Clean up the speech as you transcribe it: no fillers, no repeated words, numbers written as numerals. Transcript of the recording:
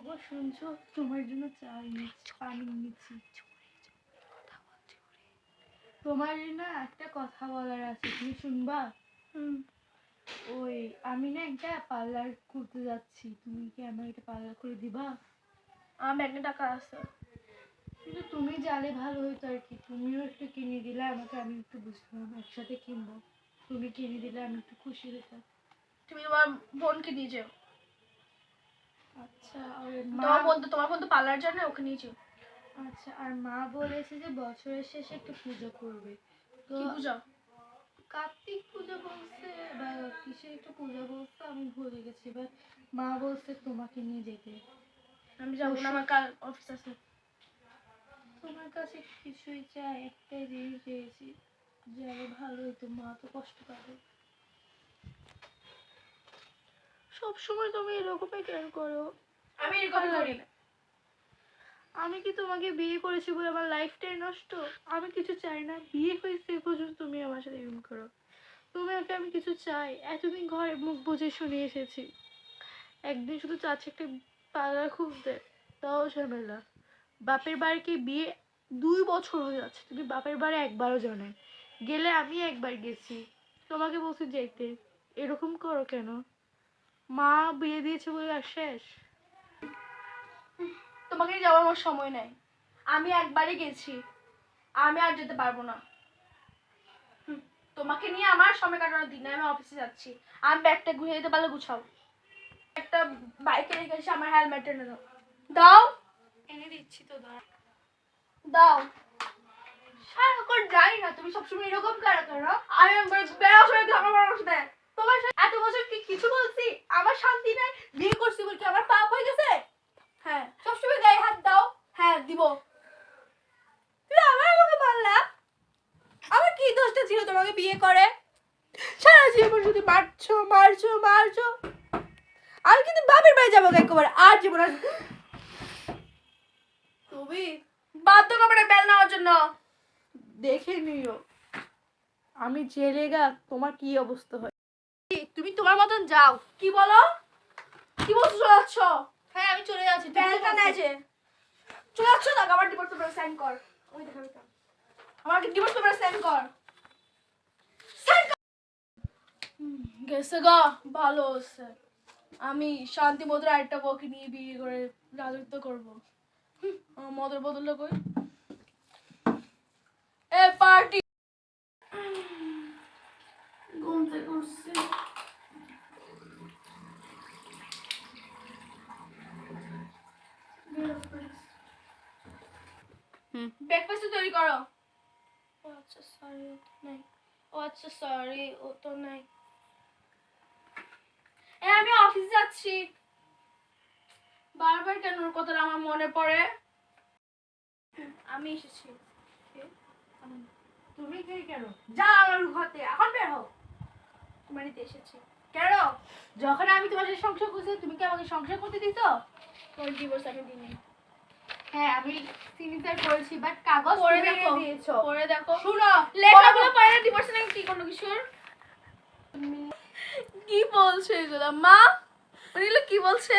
ও শুনছো, তোমার জন্য চা এনেছি, পানি এনেছি। তোমার না একটা কথা বলার আছে, তুমি শুনবা? ওই আমি না একটা পার্লার করতে যাচ্ছি, তুমি কি আমার একটা পার্লার করে দিবা? আমার ব্যাংকে টাকা আছে, কিন্তু তুমি জালে ভালো হইতো আর কি, তুমিও একটু কিনে দিলে আমাকে, আমি একটু বুঝলাম একসাথে কিনবো, তুমি কিনে দিলে আমি একটু খুশি হতাম। তুমি তোমার বোনকে নিয়ে যাও। আচ্ছা, আর মা তোমার বোন তো পার্লার জানে, ওকে নিয়ে যাও। আচ্ছা, আর মা বলেছে যে বছরের শেষে একটু পুজো করবে, তো কি পূজা? কার্তিক পূজা বলছে বা কিসের একটা পূজা বলছে, আমি ভুলে গেছি, বাট মা বলছে তোমাকে নিয়ে যেতে। আমি যাবো না, আমার কাল অফিস আছে। তোমার কাছে কিছুই চাই, একটাই জিনিস চেয়েছি, যাবে ভালো হতো, মা তো কষ্ট পাবে। সবসময় তুমি এরকমই কেন করো? আমি এরকম করি না। আমি কি তোমাকে বিয়ে করেছি বলে আমার লাইফটাই নষ্ট? আমি কিছু চাই না, বিয়ে হয়েছে এ পর্যন্ত তুমি আমার সাথে এরকম করো। তোমাকে আমি কিছু চাই, এতদিন ঘরে মুখ বুঝে শুনে এসেছি, একদিন শুধু চাচ্ছি একটা পার্লার খুলতে, তাও ঝামেলা। বাপের বাড়িকে বিয়ে 2 বছর হয়ে যাচ্ছে, তুমি বাপের বাড়ি একবারও যাও নাই, গেলে আমি একবার গেছি, তোমাকে বলছি যেতে, এরকম করো কেন? মা বিয়ে দিয়েছে বলে আর শেষ? তোমাকে নিয়ে যাওয়ার আমার সময় নাই, আমি একবারই গেছি, আমি আর যেতে পারবো না। তোমাকে নিয়ে আমার সময় কাটানোর দিন, আমি অফিসে যাচ্ছি। আমি ব্যাগটা ঘুরে দিতে পারলে গুছাও। একটা বাইকে রেখে এসে আমার হেলমেট এনে দাও। দাও, এনে দিচ্ছি তো, দাও। সারাক্ষণ জানি না তুমি সবসময় এরকম কেন করো। আমি বেড়াশোনা ঝগড়া করার সাথে তোমার সাথে এত বছর কি কিছু বলছি? আমার শান্তি নাই, বিয়ে করছি বলে কি আমার পাপ হয়ে গেছে? হ্যাঁ, সবসময় গায়ে হাত দাও। হ্যাঁ, দিব। তুমি আমাকে মারলা, আমার কি দোষটা ছিল তোমাকে বিয়ে করে? সারা জীবন শুধু মারছো মারছো মারছো। আমি কিন্তু বাপের বাড়ি যাবো একেবারে, আর জীবন তুমি বাধ্য করবে বেল নেওয়ার জন্য। দেখে নিও আমি জেলে গা তোমার কি অবস্থা হয়। তুমি তোমার মতন যাও। কি বলো? কি বলছো? চলে যাচ্ছ? হ্যাঁ আমি চলে যাচ্ছি, বেলটা নেই যে চলে যাচ্ছ, দেখ আমার ডিভোর্স পেপার সাইন কর। ওই দেখাবি তো, আমার ডিভোর্স পেপার সাইন কর। গেছে গা, ভালো হচ্ছে। আমি শান্তি মধুর আরেকটা বউকে নিয়ে বিয়ে করে রাজত্ব করবো। আমার মদের বদলটা কই? এ পার্টি ঘুমতে করছে। ব্রেকফাস্ট তৈরি করো। ও আচ্ছা সরি, ও তো নাই। ও আচ্ছা সরি, ও তো নাই। আমি অফিস যাচ্ছি। বারবার কেন ওর কথাটা আমার মনে পড়ে? আমি এসেছি। তুমি কে কেন? যা আমার ঘরতে, এখন বের হও। তোমার বাড়িতে এসেছি কেন? যখন আমি তোমার সাথে সংসার করছি তুমি কি আমাকে সংসার করতে দিছো? তোমার ডিভোর্স আমি দিইনি। হ্যাঁ আমি সিগনেচার করেছি, বাট কাগজ পরে তুমি দেখো, এনে দিয়েছো। পরে দেখো। শুনো, লেখাগুলো পড়ে না, ডিভোর্স নাকি কি কোনো কিছুর? কি বলছে এগুলা মা? এগুলো কি বলছে?